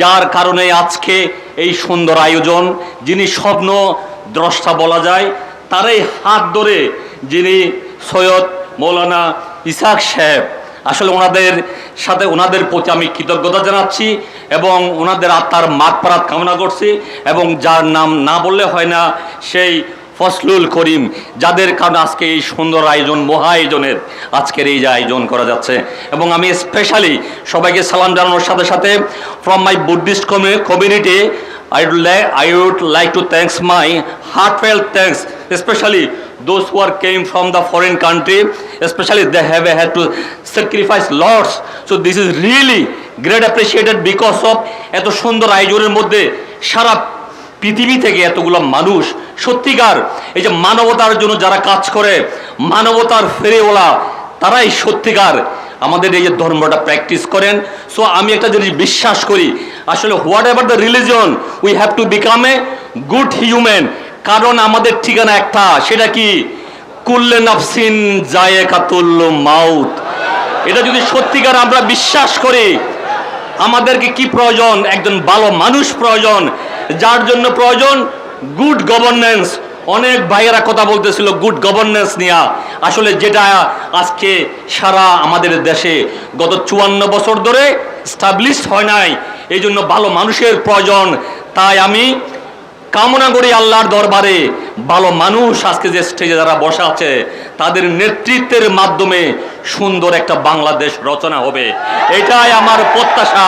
যার কারণে আজকে এই সুন্দর আয়োজন। যিনি স্বপ্ন দ্রষ্টা বলা যায়, তারই হাত ধরে যিনি সৈয়দ মৌলানা ইসহাক সাহেব, আসলে ওনাদের সাথে ওনাদের প্রতি আমি কৃতজ্ঞতা জানাচ্ছি এবং ওনাদের আত্মার মাগফিরাত কামনা করছি। এবং যার নাম না বললে হয় না, সেই ফজলুল করিম, যাদের কারণে আজকে এই সুন্দর আয়োজন, মহা আয়োজনের আজকের এই যে আয়োজন করা যাচ্ছে। এবং আমি স্পেশালি সবাইকে সালাম জানানোর সাথে সাথে from my Buddhist community I would like to thanks my heartfelt thanks, especially those who are came from the foreign country, especially they have had to sacrifice lots. So this is really great appreciated because of এত সুন্দর আয়োজনের মধ্যে সারা পৃথিবী থেকে এতগুলো মানুষ সত্যিকার এই যে মানবতার জন্য যারা কাজ করে, মানবতার ফেরিওয়ালা, তারাই সত্যিকার আমাদের এই যে ধর্মটা প্র্যাকটিস করেন। সো আমি একটা জিনিস বিশ্বাস করি, আসলে what ever the religion, we have to become a good human. কারণ আমাদের ঠিকানা একটা, সেটা কি? কুল্লে নাফসিন যায়েকাতুল মাউত। এটা যদি সত্যিকার আমরা বিশ্বাস করি, আমাদেরকে কি প্রয়োজন? একজন ভালো মানুষ প্রয়োজন, যার জন্য প্রয়োজন গুড গভর্নেন্স। অনেক ভাইয়েরা কথা বলতেছিল গুড গভর্নেন্স নিয়ে, আসলে যেটা আজকে সারা আমাদের দেশে গত 54 বছর ধরে স্টাবলিশড হয় নাই। এই জন্য ভালো মানুষের প্রয়োজন। তাই আমি কামনা করি আল্লাহর দরবারে ভালো মানুষ আজকে যে স্টেজে যারা বসে আছে, তাদের নেতৃত্বের মাধ্যমে সুন্দর একটা বাংলাদেশ রচনা হবে, এটাই আমার প্রত্যাশা।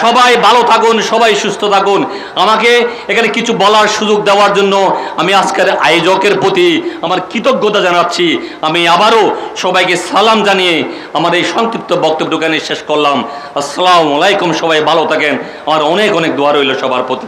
সবাই ভালো থাকুন, সবাই সুস্থ থাকুন। আমাকে এখানে কিছু বলার সুযোগ দেওয়ার জন্য আমি আজকের আয়োজকের প্রতি আমার কৃতজ্ঞতা জানাচ্ছি। আমি আবারও সবাইকে সালাম জানিয়ে আমার এই সংক্ষিপ্ত বক্তব্যখানে শেষ করলাম। আসসালামু আলাইকুম, সবাই ভালো থাকেন। আমার অনেক অনেক দোয়া রইল সবার প্রতি।